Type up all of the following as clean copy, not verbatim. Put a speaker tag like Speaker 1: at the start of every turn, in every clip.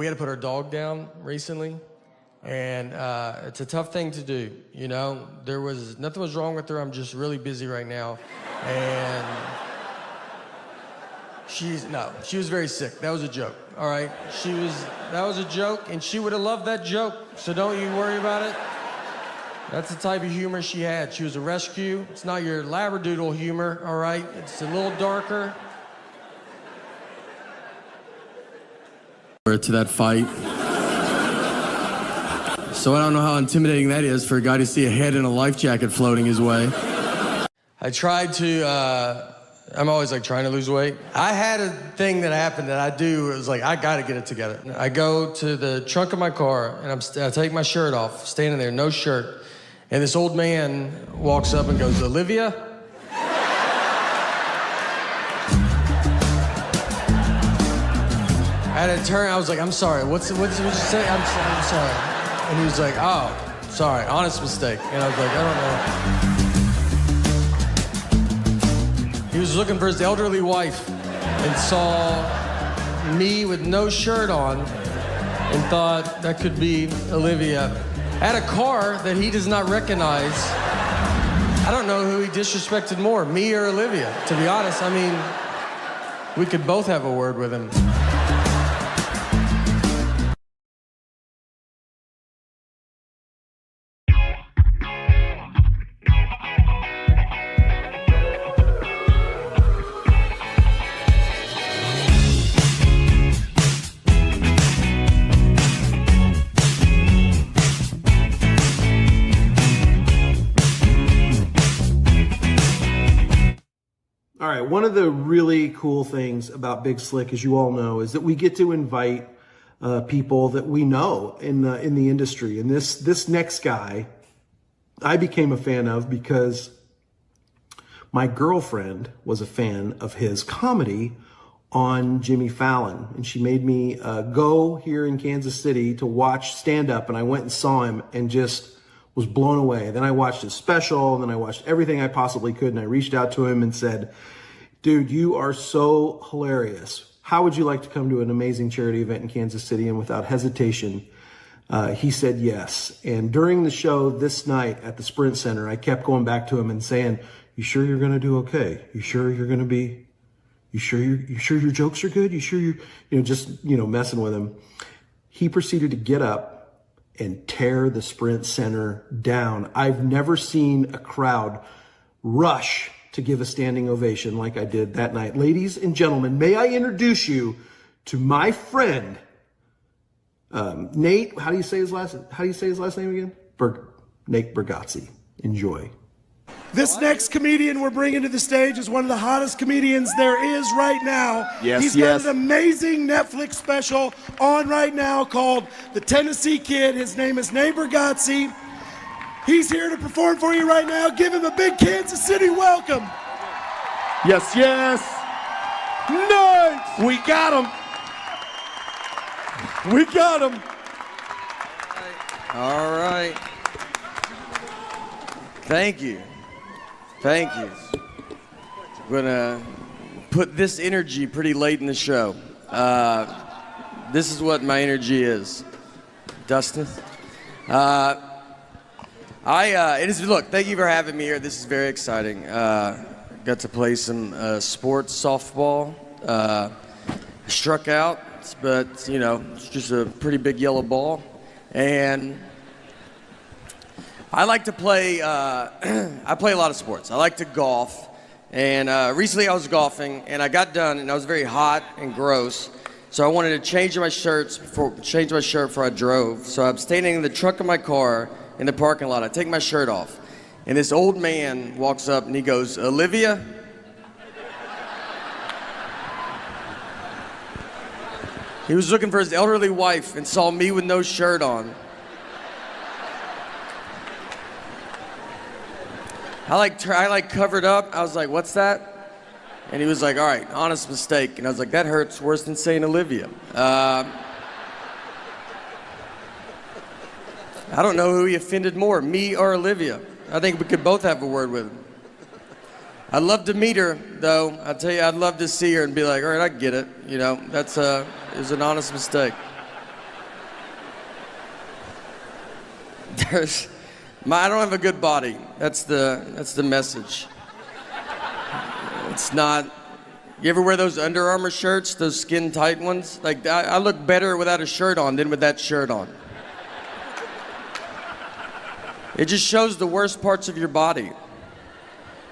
Speaker 1: We had to put our dog down recently, and it's a tough thing to do, you know? Nothing was wrong with her, I'm just really busy right now. And she was very sick. That was a joke, all right? That was a joke, and she would have loved that joke, so don't you worry about it. That's the type of humor she had. She was a rescue. It's not your labradoodle humor, all right? It's a little darker. To that fight. So I don't know how intimidating that is for a guy to see a head in a life jacket floating his way. I tried to, I'm always like trying to lose weight. I had a thing that happened that I do, it was like, I gotta get it together. I go to the trunk of my car and I take my shirt off, standing there, no shirt. And this old man walks up and goes, "Olivia?" I had to turn, I was like, "I'm sorry, what did you say? I'm sorry." And he was like, "Oh, sorry, honest mistake." And I was like, "I don't know." He was looking for his elderly wife and saw me with no shirt on and thought that could be Olivia. I had a car that he does not recognize. I don't know who he disrespected more, me or Olivia, to be honest. I mean, we could both have a word with him.
Speaker 2: All right, one of the really cool things about Big Slick, as you all know, is that we get to invite people that we know in the industry. And this next guy, I became a fan of because my girlfriend was a fan of his comedy on Jimmy Fallon. And she made me go here in Kansas City to watch stand-up, and I went and saw him and just was blown away. Then I watched his special, and then I watched everything I possibly could, and I reached out to him and said, "Dude, you are so hilarious. How would you like to come to an amazing charity event in Kansas City?" And without hesitation, he said yes. And during the show this night at the Sprint Center, I kept going back to him and saying, "You sure you're going to do okay? You sure you're going to be, you sure your jokes are good? You sure just messing with him." He proceeded to get up and tear the Sprint Center down. I've never seen a crowd rush to give a standing ovation like I did that night. Ladies and gentlemen, may I introduce you to my friend, Nate. How do you say his last name again? Natebargatze. Enjoy.
Speaker 3: This next comedian we're bringing to the stage is one of the hottest comedians there is right now. He's got an amazing Netflix special on right now called The Tennessee Kid. His name is Natebargatze. He's here to perform for you right now. Give him a big Kansas City welcome.
Speaker 4: Yes, yes. Nice. We got him. We got him.
Speaker 1: All right. Thank you. Thank you. I'm gonna put this energy pretty late in the show. This is what my energy is. Dustin? Look, thank you for having me here. This is very exciting. Got to play some sports softball. Struck out, but it's just a pretty big yellow ball. And I like to play, I play a lot of sports. I like to golf. And recently I was golfing and I got done and I was very hot and gross. So I wanted to change my shirt before I drove. So I'm standing in the trunk of my car in the parking lot. I take my shirt off and this old man walks up and he goes, "Olivia?" He was looking for his elderly wife and saw me with no shirt on. I covered up. I was like, "What's that?" And he was like, "All right, honest mistake." And I was like, "That hurts worse than saying Olivia." I don't know who he offended more, me or Olivia. I think we could both have a word with him. I'd love to meet her, though. I'll tell you, I'd love to see her and be like, "All right, I get it." It was an honest mistake. I don't have a good body. That's the message. It's not. You ever wear those Under Armour shirts, those skin tight ones? Like, I look better without a shirt on than with that shirt on. It just shows the worst parts of your body.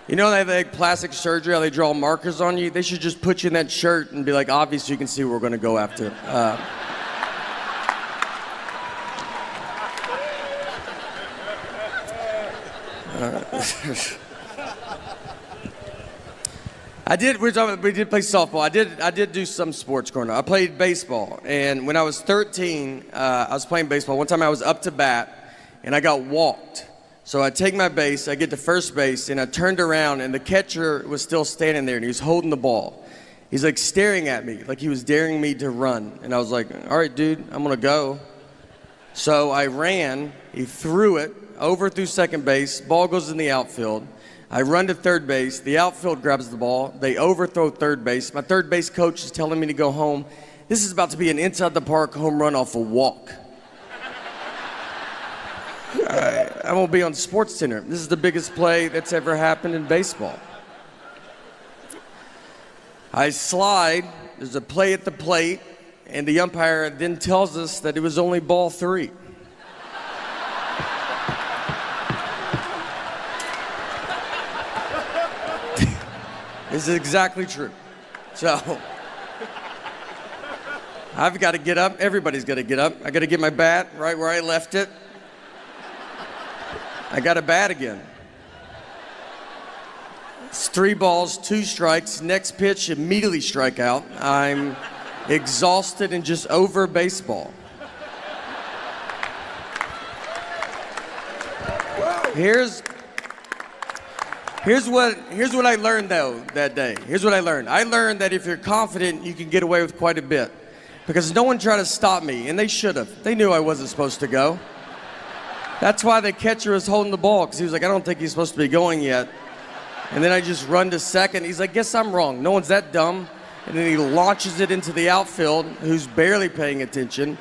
Speaker 1: You know, they have like plastic surgery, how they draw markers on you? They should just put you in that shirt and be like, obviously you can see what we're gonna go after. We did play softball. I did do some sports growing up. I played baseball, and when I was 13, I was playing baseball. One time I was up to bat, and I got walked. So I take my base, I get to first base, and I turned around, and the catcher was still standing there, and he was holding the ball. He's like staring at me, like he was daring me to run. And I was like, all right, dude, I'm gonna go. So I ran, he threw it, over through second base, ball goes in the outfield. I run to third base, the outfield grabs the ball, they overthrow third base. My third base coach is telling me to go home. This is about to be an inside the park home run off a walk. I'm gonna be on SportsCenter. This is the biggest play that's ever happened in baseball. I slide, there's a play at the plate, and the umpire then tells us that it was only ball 3. This is exactly true. So, I've got to get up. Everybody's got to get up. I got to get my bat right where I left it. I got a bat again. It's 3 balls, 2 strikes. Next pitch, immediately strike out. I'm exhausted and just over baseball. Here's what I learned though that day. Here's what I learned. I learned that if you're confident, you can get away with quite a bit. Because no one tried to stop me, and they should have. They knew I wasn't supposed to go. That's why the catcher was holding the ball, because he was like, I don't think he's supposed to be going yet. And then I just run to second. He's like, guess I'm wrong. No one's that dumb. And then he launches it into the outfield, who's barely paying attention.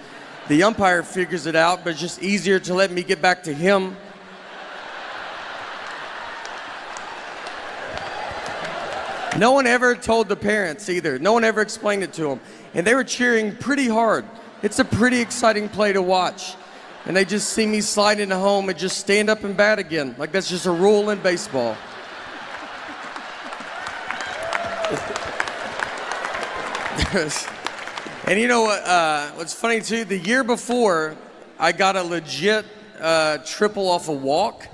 Speaker 1: The umpire figures it out, but it's just easier to let me get back to him. No one ever told the parents either. No one ever explained it to them. And they were cheering pretty hard. It's a pretty exciting play to watch. And they just see me slide into home and just stand up and bat again. Like that's just a rule in baseball. And you know what? What's funny too, the year before, I got a legit triple off a walk.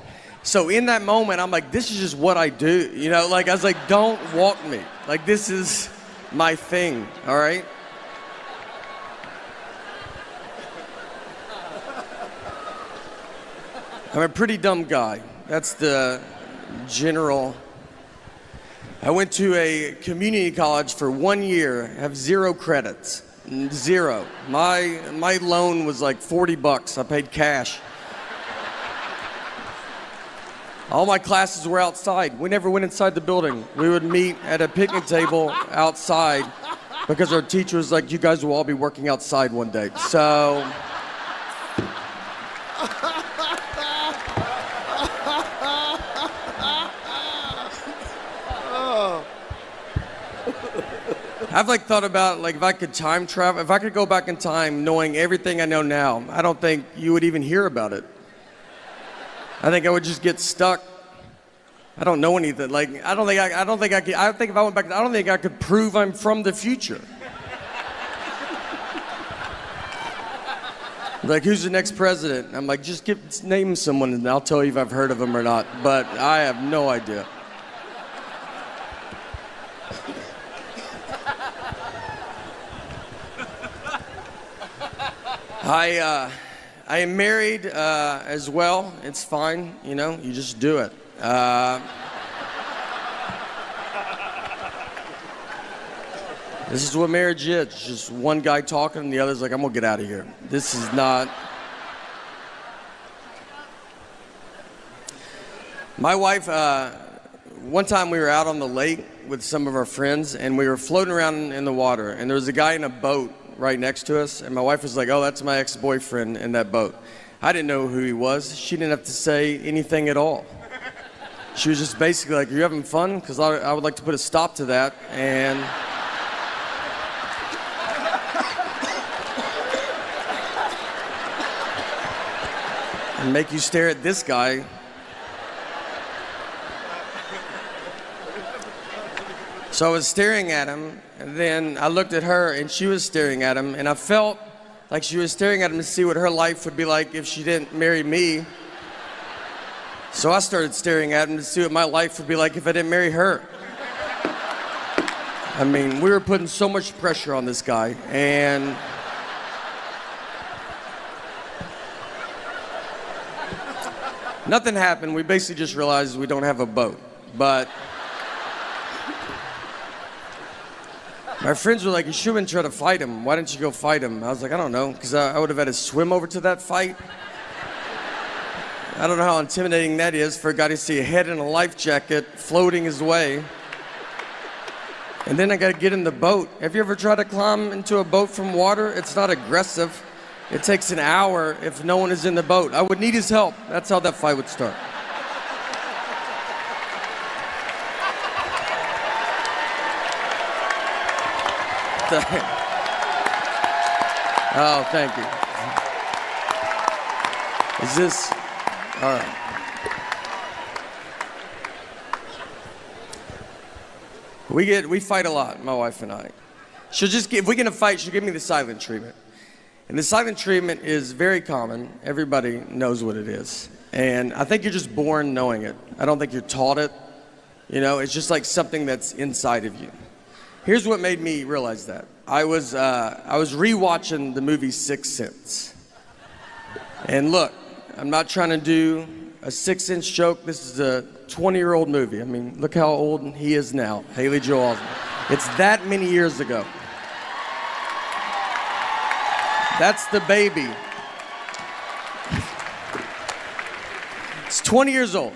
Speaker 1: So in that moment, I'm like, this is just what I do. You know, like I was like, don't walk me. Like this is my thing, all right? I'm a pretty dumb guy. That's the general. I went to a community college for 1 year, have 0 credits, 0. My loan was like $40. I paid cash. All my classes were outside. We never went inside the building. We would meet at a picnic table outside because our teacher was like, you guys will all be working outside one day. So. I've like thought about like if I could time travel, if I could go back in time knowing everything I know now, I don't think you would even hear about it. I think I would just get stuck. I don't know anything. Like I think if I went back, I don't think I could prove I'm from the future. Like who's the next president? I'm like, just name someone and I'll tell you if I've heard of them or not. But I have no idea. I am married as well. It's fine, you know, you just do it. This is what marriage is. It's just one guy talking and the other's like, I'm gonna get out of here. This is not. My wife, one time we were out on the lake with some of our friends and we were floating around in the water and there was a guy in a boat right next to us, and my wife was like, oh, that's my ex-boyfriend in that boat. I didn't know who he was. She didn't have to say anything at all. She was just basically like, "Are you having fun? Because I would like to put a stop to that." And make you stare at this guy. So I was staring at him, and then I looked at her, and she was staring at him, and I felt like she was staring at him to see what her life would be like if she didn't marry me. So I started staring at him to see what my life would be like if I didn't marry her. I mean, we were putting so much pressure on this guy, and nothing happened. We basically just realized we don't have a boat. But my friends were like, "You shouldn't try to fight him. Why didn't you go fight him?" I was like, "I don't know," because I would have had to swim over to that fight. I don't know how intimidating that is for a guy to see a head in a life jacket floating his way. And then I got to get in the boat. Have you ever tried to climb into a boat from water? It's not aggressive. It takes an hour if no one is in the boat. I would need his help. That's how that fight would start. Oh, thank you. Is this all right? We fight a lot, my wife and I. If we're gonna fight, she'll give me the silent treatment. And the silent treatment is very common. Everybody knows what it is. And I think you're just born knowing it. I don't think you're taught it. You know, it's just like something that's inside of you. Here's what made me realize that. I was rewatching the movie Sixth Sense. And look, I'm not trying to do a 6-inch joke. This is a 20-year-old movie. I mean, look how old he is now, Haley Joel Osment. It's that many years ago. That's the baby. It's 20 years old.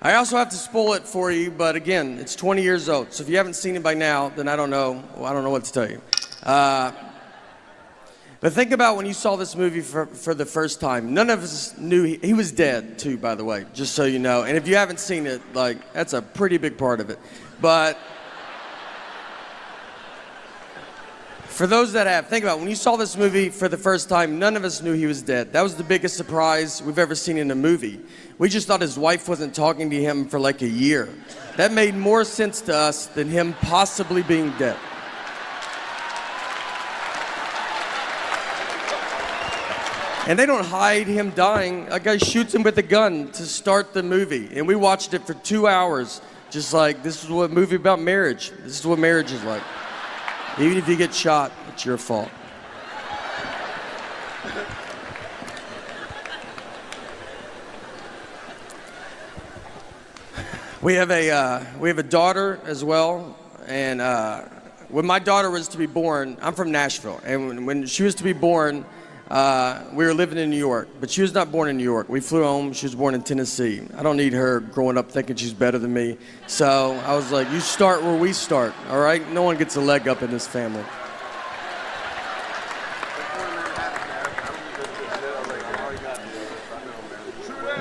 Speaker 1: I also have to spoil it for you, but again, it's 20 years old. So if you haven't seen it by now, then I don't know what to tell you. But think about when you saw this movie for the first time. None of us knew he was dead too, by the way, just so you know. And if you haven't seen it, like, that's a pretty big part of it. But for those that have, think about when you saw this movie for the first time, none of us knew he was dead. That was the biggest surprise we've ever seen in a movie. We just thought his wife wasn't talking to him for like a year. That made more sense to us than him possibly being dead. And they don't hide him dying. A guy shoots him with a gun to start the movie. And we watched it for 2 hours, just like, this is what a movie about marriage. This is what marriage is like. Even if you get shot, it's your fault. We have a daughter as well, and when my daughter was to be born, I'm from Nashville, and when she was to be born, we were living in New York, but she was not born in New York. We flew home. She was born in Tennessee. I don't need her growing up thinking she's better than me. So I was like, you start where we start, all right? No one gets a leg up in this family.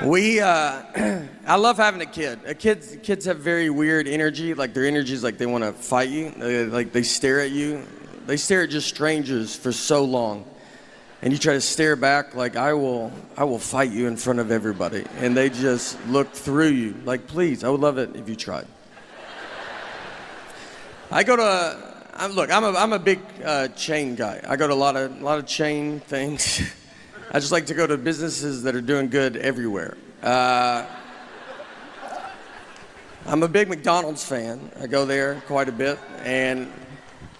Speaker 1: I love having a kid. Kids have very weird energy. Like, their energy is like they want to fight you. They stare at you. They stare at just strangers for so long. And you try to stare back like, I will fight you in front of everybody. And they just look through you. Like, please, I would love it if you tried. I'm a big chain guy. I go to a lot of chain things. I just like to go to businesses that are doing good everywhere. I'm a big McDonald's fan. I go there quite a bit, and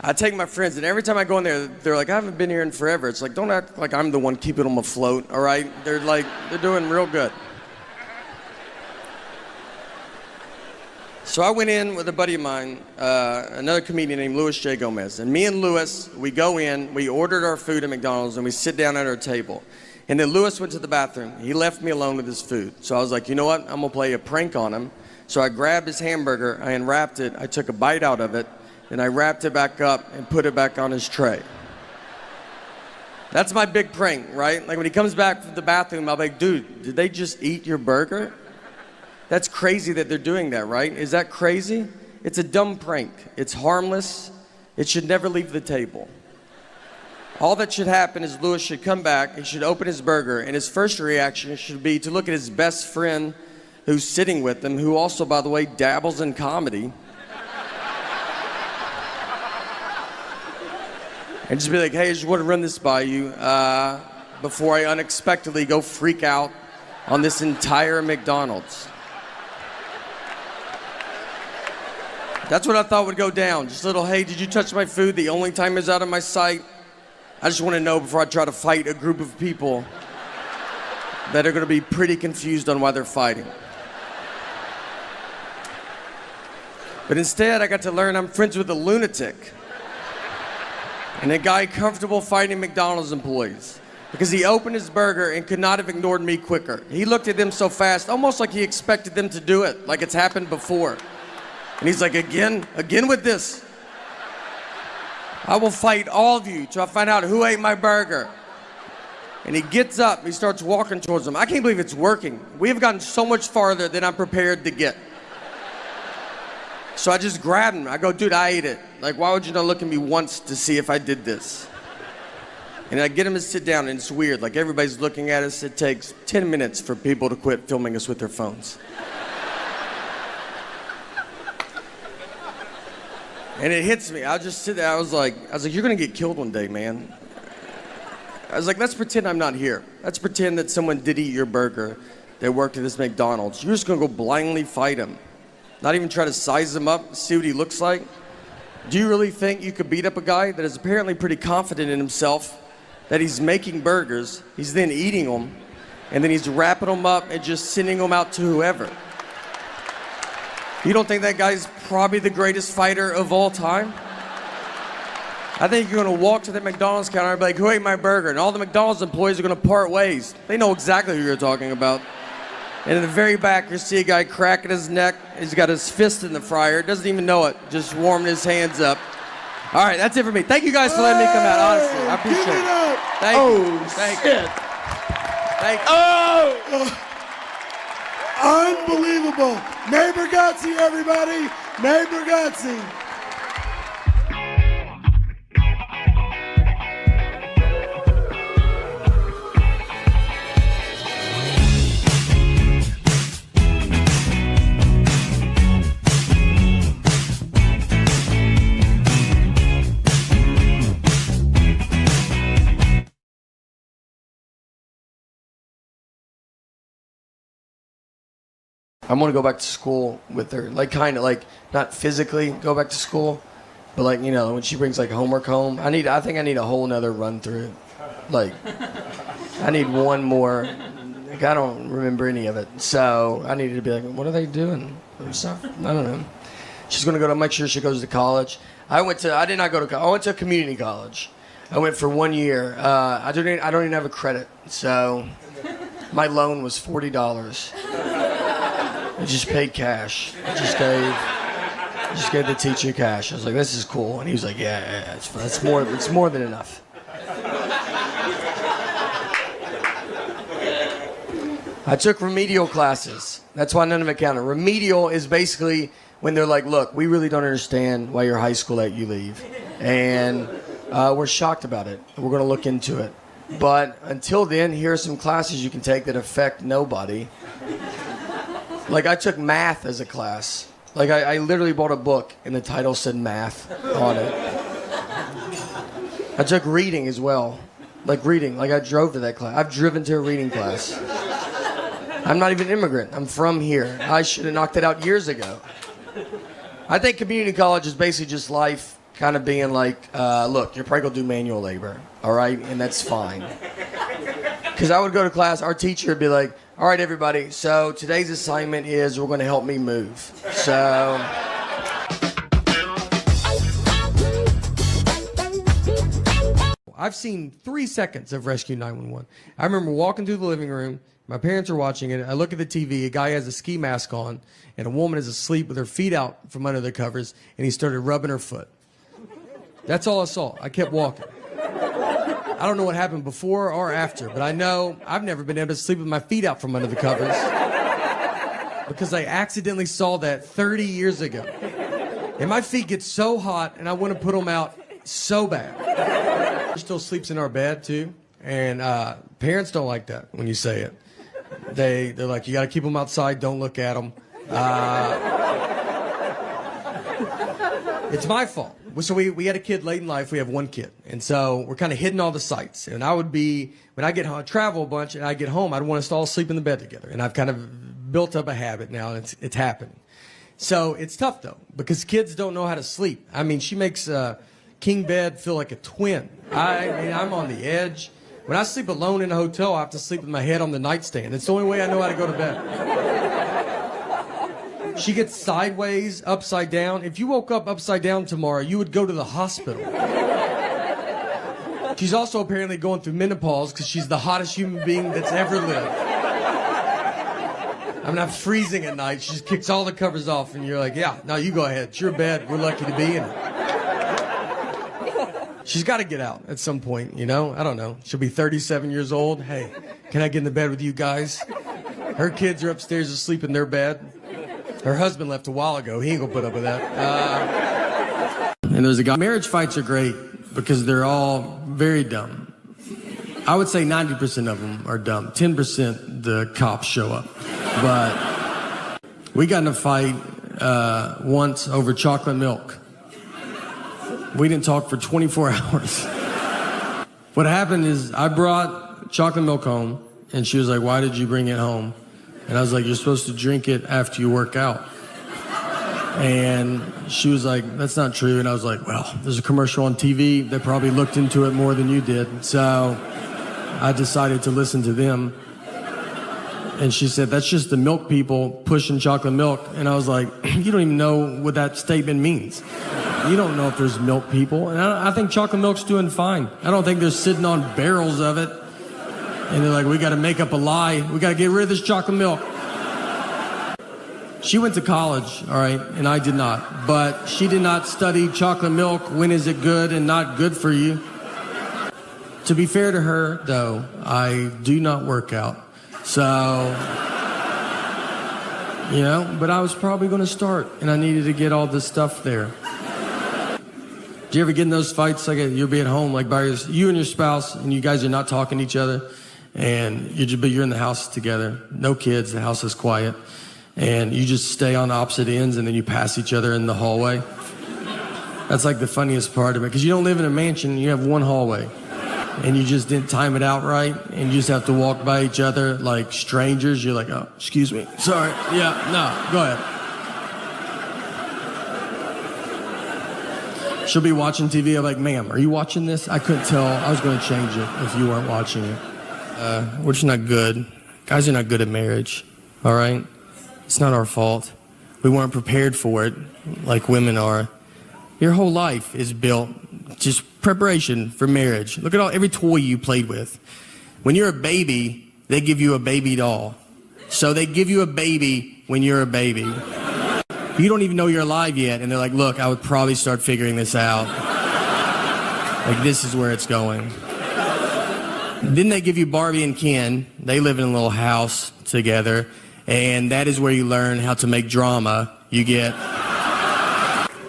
Speaker 1: I take my friends, and every time I go in there, they're like, I haven't been here in forever. It's like, don't act like I'm the one keeping them afloat, all right? They're doing real good. So I went in with a buddy of mine, another comedian named Louis J. Gomez. And me and Louis, we go in, we ordered our food at McDonald's, and we sit down at our table. And then Louis went to the bathroom. He left me alone with his food. So I was like, you know what? I'm going to play a prank on him. So I grabbed his hamburger, I unwrapped it, I took a bite out of it, and I wrapped it back up and put it back on his tray. That's my big prank, right? Like when he comes back from the bathroom, I'll be like, dude, did they just eat your burger? That's crazy that they're doing that, right? Is that crazy? It's a dumb prank. It's harmless. It should never leave the table. All that should happen is Louis should come back, he should open his burger, and his first reaction should be to look at his best friend who's sitting with him, who also, by the way, dabbles in comedy. And just be like, hey, I just want to run this by you before I unexpectedly go freak out on this entire McDonald's. That's what I thought would go down. Just a little, hey, did you touch my food the only time it's out of my sight? I just want to know before I try to fight a group of people that are going to be pretty confused on why they're fighting. But instead, I got to learn I'm friends with a lunatic and a guy comfortable fighting McDonald's employees because he opened his burger and could not have ignored me quicker. He looked at them so fast, almost like he expected them to do it, like it's happened before. And he's like, again with this. I will fight all of you till I find out who ate my burger. And he gets up, he starts walking towards them. I can't believe it's working. We have gotten so much farther than I'm prepared to get. So I just grabbed him. I go, dude, I ate it. Like, why would you not look at me once to see if I did this? And I get him to sit down, and it's weird. Like, everybody's looking at us. It takes 10 minutes for people to quit filming us with their phones. And it hits me. I just sit there. I was like, you're gonna get killed one day, man. I was like, let's pretend I'm not here. Let's pretend that someone did eat your burger that worked at this McDonald's. You're just gonna go blindly fight him. Not even try to size him up, see what he looks like. Do you really think you could beat up a guy that is apparently pretty confident in himself, that he's making burgers, he's then eating them, and then he's wrapping them up and just sending them out to whoever? You don't think that guy's probably the greatest fighter of all time? I think you're gonna walk to the McDonald's counter and be like, who ate my burger? And all the McDonald's employees are gonna part ways. They know exactly who you're talking about. And in the very back, you see a guy cracking his neck. He's got his fist in the fryer. Doesn't even know it. Just warming his hands up. All right, that's it for me. Thank you guys for letting me come out, honestly. I appreciate it. Thank you. Thank you. Thank you.
Speaker 3: Unbelievable. Natebargatze, everybody. Natebargatze.
Speaker 1: I want to go back to school with her, like kind of like not physically go back to school, but like, you know, when she brings like homework home, I think I need a whole nother run through. Like, I need one more. Like, I don't remember any of it, so I needed to be like, what are they doing? Or stuff? I don't know. She's gonna go to make sure she goes to college. I did not go to college. I went to a community college. I went for 1 year. I don't even have a credit, so my loan was $40. I just paid cash. I just gave the teacher cash. I was like, this is cool. And he was like, yeah, it's more than enough. I took remedial classes. That's why none of it counted. Remedial is basically when they're like, look, we really don't understand why your high school let you leave. And we're shocked about it. We're going to look into it. But until then, here are some classes you can take that affect nobody. Like, I took math as a class. Like, I literally bought a book, and the title said math on it. I took reading as well. Like, reading. Like, I drove to that class. I've driven to a reading class. I'm not even an immigrant. I'm from here. I should have knocked it out years ago. I think community college is basically just life kind of being like, look, you're probably going to do manual labor, all right? And that's fine. Because I would go to class, our teacher would be like, all right, everybody, so today's assignment is we're going to help me move. So I've seen 3 seconds of Rescue 911. I remember walking through the living room. My parents are watching it. I look at the TV. A guy has a ski mask on, and a woman is asleep with her feet out from under the covers, and he started rubbing her foot. That's all I saw. I kept walking. I don't know what happened before or after, but I know I've never been able to sleep with my feet out from under the covers because I accidentally saw that 30 years ago. And my feet get so hot, and I want to put them out so bad. She still sleeps in our bed, too. And parents don't like that when you say it. They're like, you got to keep them outside, don't look at them. It's my fault. So we had a kid late in life. We have one kid. And so we're kind of hitting all the sites. And I would be, when I get home, travel a bunch, and I get home, I'd want us to all sleep in the bed together. And I've kind of built up a habit now, and it's happening. So it's tough, though, because kids don't know how to sleep. I mean, she makes king bed feel like a twin. I mean, I'm on the edge. When I sleep alone in a hotel, I have to sleep with my head on the nightstand. It's the only way I know how to go to bed. She gets sideways, upside down. If you woke up upside down tomorrow, you would go to the hospital. She's also apparently going through menopause because she's the hottest human being that's ever lived. I mean, I'm freezing at night. She just kicks all the covers off, and you're like, yeah, no, you go ahead. It's your bed. We're lucky to be in it. She's got to get out at some point, you know? I don't know. She'll be 37 years old. Hey, can I get in the bed with you guys? Her kids are upstairs asleep in their bed. Her husband left a while ago. He ain't gonna put up with that. And there's a guy. Marriage fights are great because they're all very dumb. I would say 90% of them are dumb. 10% the cops show up. But we got in a fight once over chocolate milk. We didn't talk for 24 hours. What happened is I brought chocolate milk home, and she was like, why did you bring it home? And I was like, you're supposed to drink it after you work out. And she was like, that's not true. And I was like, well, there's a commercial on TV. They probably looked into it more than you did. So I decided to listen to them. And she said, that's just the milk people pushing chocolate milk. And I was like, you don't even know what that statement means. You don't know if there's milk people. And I think chocolate milk's doing fine. I don't think they're sitting on barrels of it. And they're like, we got to make up a lie. We got to get rid of this chocolate milk. She went to college, all right, and I did not. But she did not study chocolate milk. When is it good and not good for you? To be fair to her, though, I do not work out. So, you know, but I was probably going to start, and I needed to get all this stuff there. Do you ever get in those fights, like you'll be at home, like by you and your spouse, and you guys are not talking to each other, and you're in the house together, no kids, the house is quiet, and you just stay on opposite ends, and then you pass each other in the hallway? That's like the funniest part of it, because you don't live in a mansion, you have one hallway. And you just didn't time it out right, and you just have to walk by each other like strangers. You're like, oh, excuse me, sorry, yeah, no, go ahead. She'll be watching TV, I'm like, ma'am, are you watching this? I couldn't tell, I was gonna change it if you weren't watching it. We're just not good. Guys are not good at marriage, all right? It's not our fault. We weren't prepared for it like women are. Your whole life is built just preparation for marriage. Look at every toy you played with. When you're a baby, they give you a baby doll. So they give you a baby when you're a baby. You don't even know you're alive yet, and they're like, look, I would probably start figuring this out. Like, this is where it's going. Then they give you Barbie and Ken. They live in a little house together, and that is where you learn how to make drama. You get...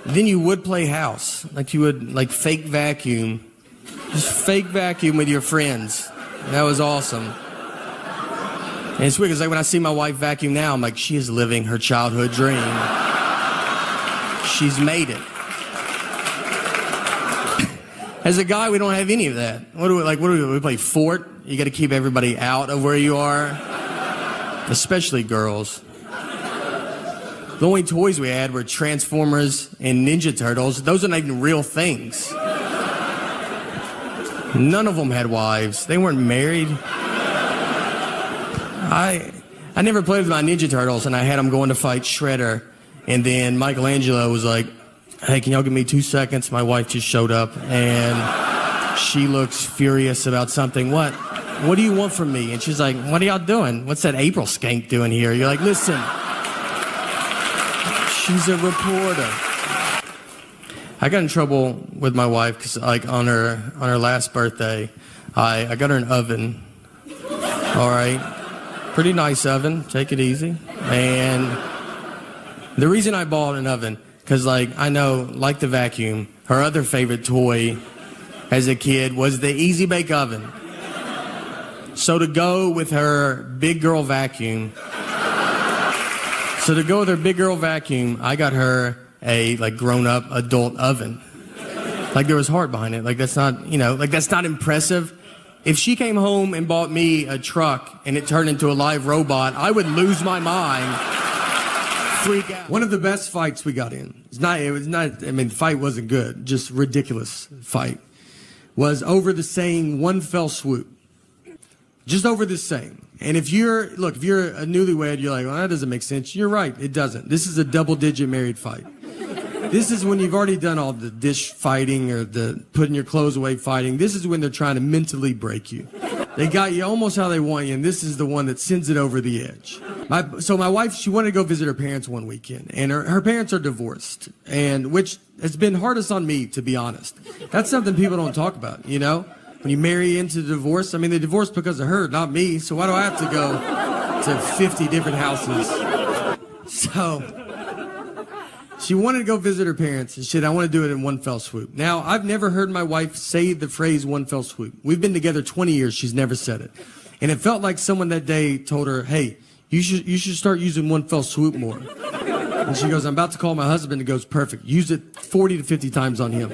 Speaker 1: Then you would play house, like you would like fake vacuum, just fake vacuum with your friends. That was awesome. And it's weird because like when I see my wife vacuum now, I'm like, she is living her childhood dream. She's made it. As a guy, we don't have any of that. What do we play Fort? You got to keep everybody out of where you are, especially girls. The only toys we had were Transformers and Ninja Turtles. Those are not even real things. None of them had wives. They weren't married. I never played with my Ninja Turtles, and I had them going to fight Shredder. And then Michelangelo was like, hey, can y'all give me 2 seconds? My wife just showed up, and she looks furious about something. What do you want from me? And she's like, what are y'all doing? What's that April skank doing here? You're like, listen. She's a reporter. I got in trouble with my wife because, like, on her last birthday, I got her an oven. All right. Pretty nice oven. Take it easy. And the reason I bought an oven, because, like, I know, like the vacuum, her other favorite toy as a kid was the Easy Bake Oven. So to go with her big girl vacuum, I got her a, like, grown-up adult oven. Like, there was heart behind it. Like, that's not, that's not impressive. If she came home and bought me a truck and it turned into a live robot, I would lose my mind, freak out. One of the best fights we got in, the fight wasn't good, just ridiculous fight, was over the saying one fell swoop. Just over this saying. And if you're a newlywed, you're like, well, that doesn't make sense. You're right, it doesn't. This is a double-digit married fight. This is when you've already done all the dish fighting or the putting your clothes away fighting. This is when they're trying to mentally break you. They got you almost how they want you, and this is the one that sends it over the edge. So my wife, she wanted to go visit her parents one weekend, and her parents are divorced, and which has been hardest on me, to be honest. That's something people don't talk about, When you marry into divorce, they divorced because of her, not me, so why do I have to go to 50 different houses? So she wanted to go visit her parents, and she said, I want to do it in one fell swoop. Now, I've never heard my wife say the phrase one fell swoop. We've been together 20 years. She's never said it. And it felt like someone that day told her, hey, you should start using one fell swoop more. And she goes, I'm about to call my husband. And goes, perfect. Use it 40 to 50 times on him.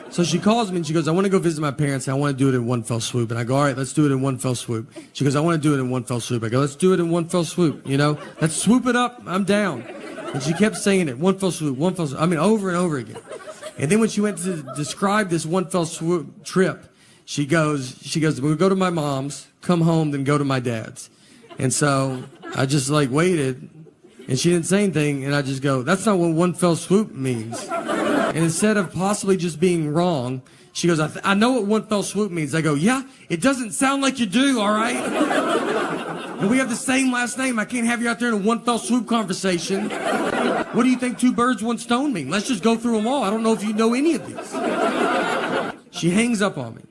Speaker 1: So she calls me and she goes, I want to go visit my parents and I want to do it in one fell swoop. And I go, all right, let's do it in one fell swoop. She goes, I want to do it in one fell swoop. I go, let's do it in one fell swoop. Let's swoop it up. I'm down. And she kept saying it, one fell swoop, one fell swoop. Over and over again. And then when she went to describe this one fell swoop trip, she goes, we'll go to my mom's, come home, then go to my dad's. And so I just waited, and she didn't say anything, and I just go, that's not what one fell swoop means. And instead of possibly just being wrong, she goes, I know what one fell swoop means. I go, yeah, it doesn't sound like you do, all right? And we have the same last name. I can't have you out there in a one fell swoop conversation. What do you think two birds, one stone mean? Let's just go through them all. I don't know if you know any of these. She hangs up on me.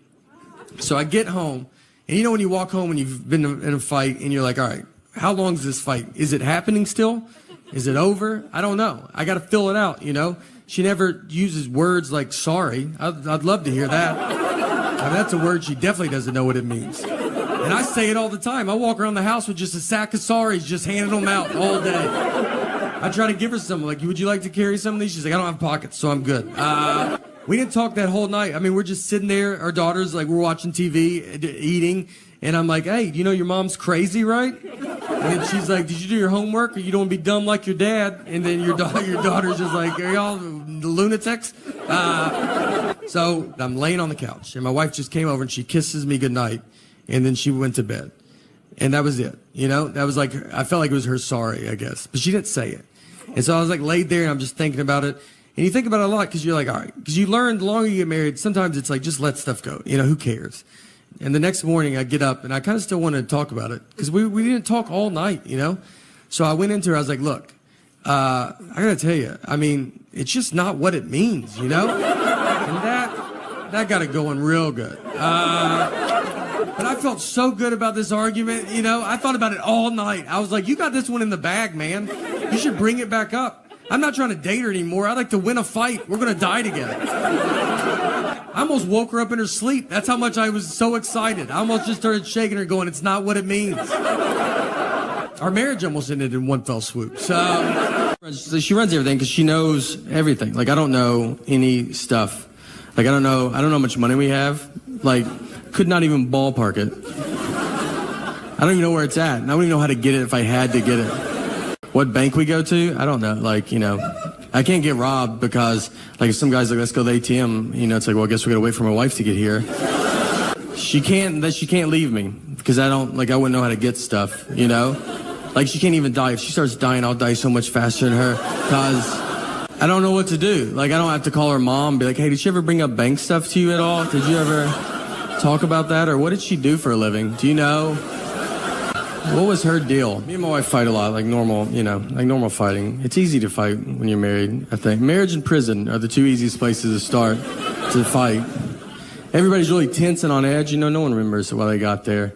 Speaker 1: So I get home, and when you walk home and you've been in a fight, and you're like, all right, how long is this fight? Is it happening still? Is it over? I don't know. I got to fill it out, She never uses words like sorry. I'd love to hear that. That's a word she definitely doesn't know what it means. And I say it all the time. I walk around the house with just a sack of sorries, just handing them out all day. I try to give her some, would you like to carry some of these? She's like, I don't have pockets, so I'm good. We didn't talk that whole night. We're just sitting there, our daughters, we're watching TV, eating, and I'm like, hey, your mom's crazy, right? And then she's like, did you do your homework, or you don't want to be dumb like your dad? And then your daughter's just like, are y'all lunatics? So I'm laying on the couch, and my wife just came over, and she kisses me goodnight, and then she went to bed. And that was it. That was I felt like it was her sorry, I guess. But she didn't say it. And so I was laid there, and I'm just thinking about it. And you think about it a lot because you're all right. Because you learn the longer you get married, sometimes it's just let stuff go. Who cares? And the next morning I get up and I kind of still wanted to talk about it because we didn't talk all night, So I went into her, I was like, look, I got to tell you, it's just not what it means, And that got it going real good. But I felt so good about this argument, I thought about it all night. I was like, you got this one in the bag, man. You should bring it back up. I'm not trying to date her anymore. I'd like to win a fight. We're going to die together. I almost woke her up in her sleep. That's how much I was so excited. I almost just started shaking her going, it's not what it means. Our marriage almost ended in one fell swoop. So she runs everything because she knows everything. I don't know any stuff. I don't know how much money we have. Could not even ballpark it. I don't even know where it's at. And I don't even know how to get it if I had to get it. What bank we go to? I don't know. I can't get robbed because, if some guy's let's go to the ATM, it's well, I guess we gotta wait for my wife to get here. She can't leave me because I wouldn't know how to get stuff, she can't even die. If she starts dying, I'll die so much faster than her because I don't know what to do. I don't have to call her mom and be like, hey, did she ever bring up bank stuff to you at all? Did you ever talk about that? Or what did she do for a living? Do you know? What was her deal? Me and my wife fight a lot, normal, normal fighting. It's easy to fight when you're married, I think. Marriage and prison are the two easiest places to start to fight. everybody's really tense and on edge. No one remembers while they got there.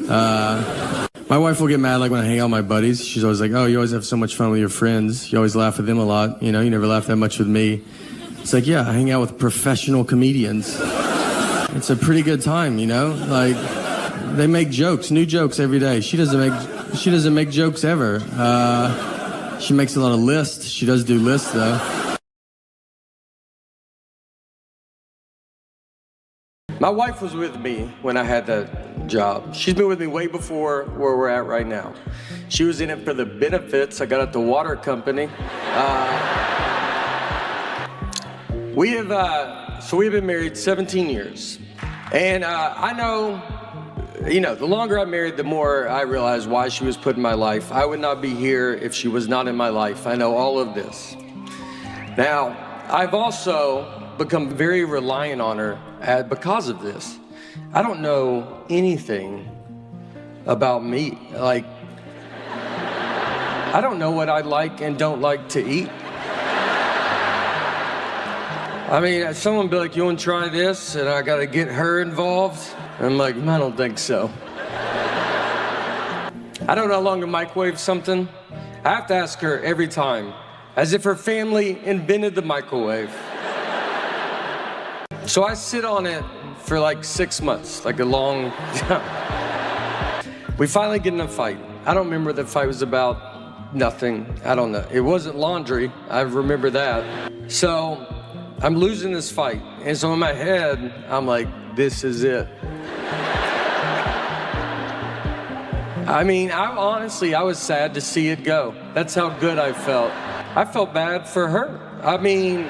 Speaker 1: My wife will get mad like when I hang out with my buddies. She's always like, oh, you always have so much fun with your friends. You always laugh with them a lot. You never laugh that much with me. It's like, yeah, I hang out with professional comedians. It's a pretty good time, Like, they make jokes, new jokes every day. She doesn't make jokes ever. She makes a lot of lists. She does do lists, though. My wife was with me when I had that job. She's been with me way before where we're at right now. She was in it for the benefits I got at the water company. We've been married 17 years. And I know, the longer I'm married, the more I realize why she was put in my life. I would not be here if she was not in my life. I know all of this. Now, I've also become very reliant on her because of this. I don't know anything about me. Like, I don't know what I like and don't like to eat. I mean, someone be like, you want to try this? And I got to get her involved. And I'm like, I don't think so. I don't know how long to microwave something. I have to ask her every time, as if her family invented the microwave. So I sit on it for like 6 months, like a long time. We finally get in a fight. I don't remember what the fight was about. Nothing. I don't know. It wasn't laundry. I remember that. So I'm losing this fight. And so in my head, I'm like, this is it. I mean, I was sad to see it go. That's how good I felt. I felt bad for her. I mean,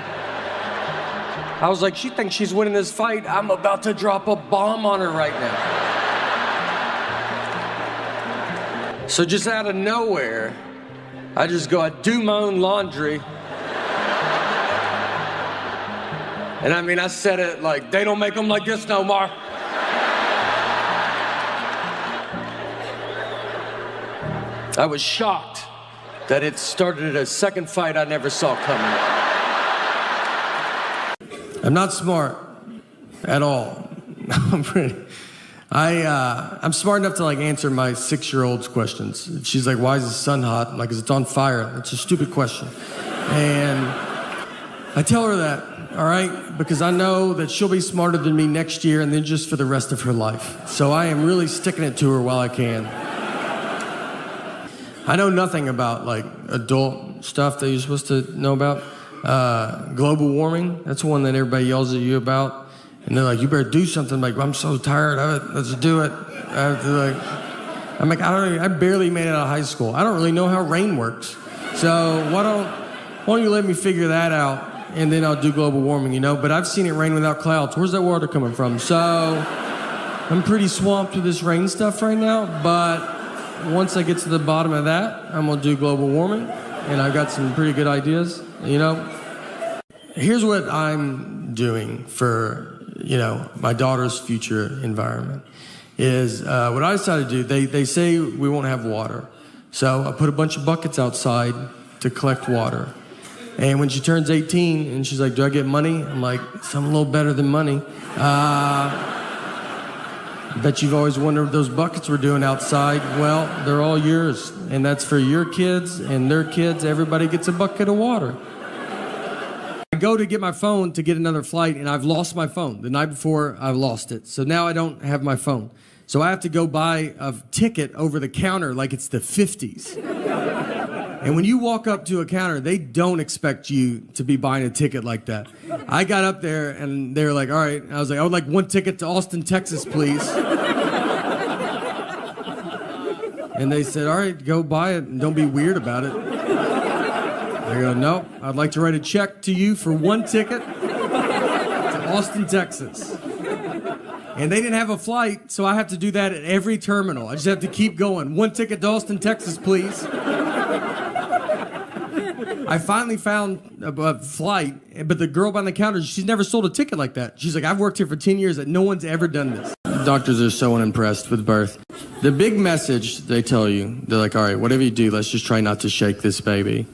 Speaker 1: I was like, she thinks she's winning this fight. I'm about to drop a bomb on her right now. So just out of nowhere, I do my own laundry. And I mean, I said it like, they don't make them like this no more. I was shocked that it started a second fight I never saw coming. I'm not smart at all. I'm smart enough to like answer my 6-year-old's questions. She's like, why is the sun hot? I'm like, 'cause it's on fire. That's a stupid question. And I tell her that, all right? Because I know that she'll be smarter than me next year and then just for the rest of her life. So I am really sticking it to her while I can. I know nothing about like adult stuff that you're supposed to know about. Global warming, that's one that everybody yells at you about. And they're like, you better do something. I'm like, I'm so tired of it. Let's do it. I'm like, I barely made it out of high school. I don't really know how rain works. So why don't you let me figure that out and then I'll do global warming, But I've seen it rain without clouds. Where's that water coming from? So I'm pretty swamped with this rain stuff right now, but once I get to the bottom of that, I'm gonna do global warming, and I've got some pretty good ideas, Here's what I'm doing for, my daughter's future environment is what I decided to do. They say we won't have water. So I put a bunch of buckets outside to collect water. And when she turns 18 and she's like, do I get money? I'm like, something a little better than money. I bet you've always wondered what those buckets we're doing outside. Well, they're all yours, and that's for your kids and their kids. Everybody gets a bucket of water. I go to get my phone to get another flight, and I've lost my phone. The night before, I've lost it. So now I don't have my phone. So I have to go buy a ticket over the counter like it's the 50s. And when you walk up to a counter, they don't expect you to be buying a ticket like that. I got up there and they were like, all right. I was like, I would like one ticket to Austin, Texas, please. And they said, all right, go buy it and don't be weird about it. I go, no, I'd like to write a check to you for one ticket to Austin, Texas. And they didn't have a flight, so I have to do that at every terminal. I just have to keep going. One ticket to Austin, Texas, please. I finally found a flight, but the girl behind the counter, she's never sold a ticket like that. She's like, I've worked here for 10 years, and no one's ever done this. Doctors are so unimpressed with birth. The big message they tell you, they're like, all right, whatever you do, let's just try not to shake this baby.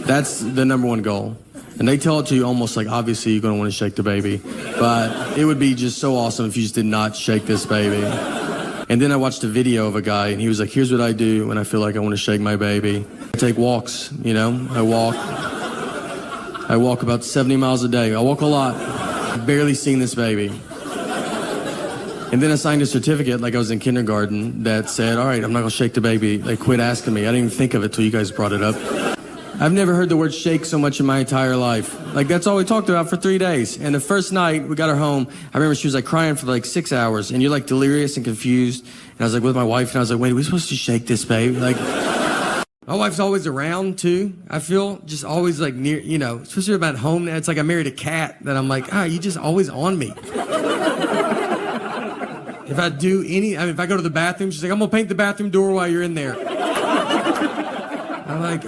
Speaker 1: That's the number one goal. And they tell it to you almost like, obviously, you're going to want to shake the baby. But it would be just so awesome if you just did not shake this baby. And then I watched a video of a guy, and he was like, here's what I do when I feel like I want to shake my baby. I take walks, you know. I walk about 70 miles a day. I walk a lot. I've barely seen this baby. And then I signed a certificate like I was in kindergarten that said, all right, I'm not going to shake the baby. They quit asking me. I didn't even think of it till you guys brought it up. I've never heard the word shake so much in my entire life. Like, that's all we talked about for 3 days. And the first night we got her home, I remember she was like crying for like 6 hours, and you're like delirious and confused. And I was like with my wife, and I was like, wait, are we supposed to shake this baby? Like, my wife's always around too, I feel. Just always like near, you know, especially about home. It's like I married a cat that I'm like, you just always on me. If I do if I go to the bathroom, she's like, I'm gonna paint the bathroom door while you're in there. I'm like,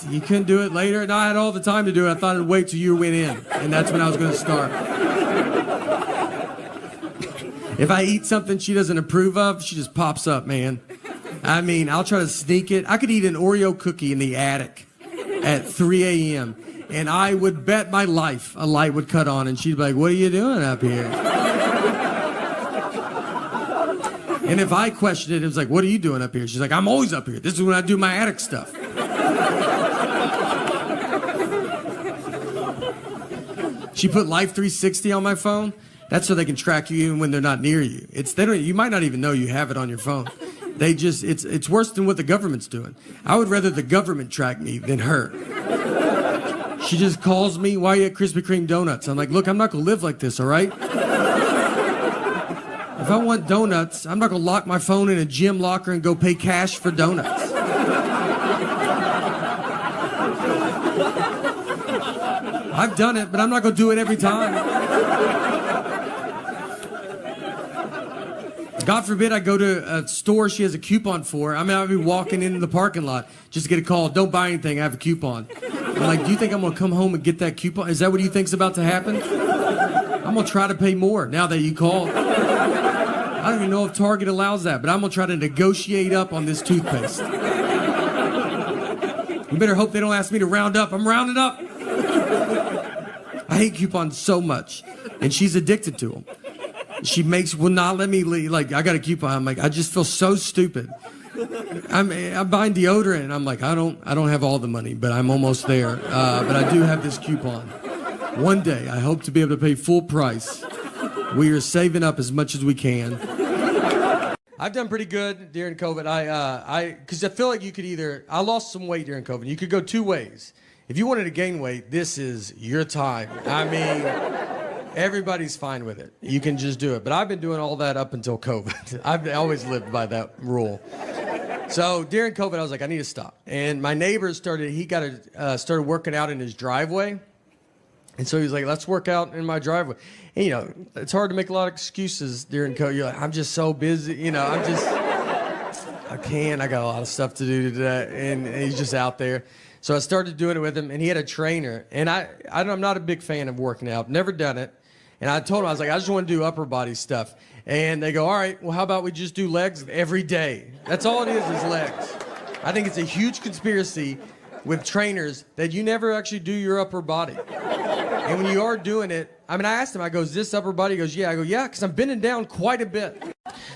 Speaker 1: you couldn't do it later? No, I had all the time to do it. I thought I'd wait till you went in, and that's when I was gonna start. If I eat something she doesn't approve of, she just pops up, man. I mean, I'll try to sneak it. I could eat an Oreo cookie in the attic at 3 a.m., and I would bet my life a light would cut on, and she'd be like, what are you doing up here? And if I questioned it, it was like, what are you doing up here? She's like, I'm always up here. This is when I do my attic stuff. She put Life 360 on my phone. That's so they can track you even when they're not near you. You might not even know you have it on your phone. It's worse than what the government's doing. I would rather the government track me than her. She just calls me, why are you at Krispy Kreme donuts? I'm like, look, I'm not gonna live like this, all right? If I want donuts, I'm not gonna lock my phone in a gym locker and go pay cash for donuts. I've done it, but I'm not gonna do it every time. God forbid I go to a store she has a coupon for. I mean, I'll be walking into the parking lot just to get a call. Don't buy anything, I have a coupon. I'm like, do you think I'm gonna come home and get that coupon? Is that what you think's about to happen? I'm gonna try to pay more now that you called. I don't even know if Target allows that, but I'm gonna try to negotiate up on this toothpaste. You better hope they don't ask me to round up. I'm rounding up. I hate coupons so much, and she's addicted to them. She will not let me leave. Like, I got a coupon. I'm like, I just feel so stupid. I'm buying deodorant, and I'm like, I don't have all the money, but I'm almost there. But I do have this coupon. One day, I hope to be able to pay full price. We are saving up as much as we can. I've done pretty good during COVID. Because I feel like I lost some weight during COVID. You could go 2 ways. If you wanted to gain weight, this is your time. I mean, everybody's fine with it. You can just do it. But I've been doing all that up until COVID. I've always lived by that rule. So during COVID, I was like, I need to stop. And my neighbor started working out in his driveway. And so he was like, let's work out in my driveway. And, you know, it's hard to make a lot of excuses during COVID. You're like, I'm just so busy. You know, I can't. I got a lot of stuff to do today. And he's just out there. So I started doing it with him, and he had a trainer. And I'm not a big fan of working out. Never done it. And I told him, I was like, I just want to do upper body stuff. And they go, all right, well, how about we just do legs every day? That's all it is legs. I think it's a huge conspiracy with trainers that you never actually do your upper body. And when you are doing it, I mean, I asked him, I go, is this upper body? He goes, yeah. I go, yeah, because I'm bending down quite a bit.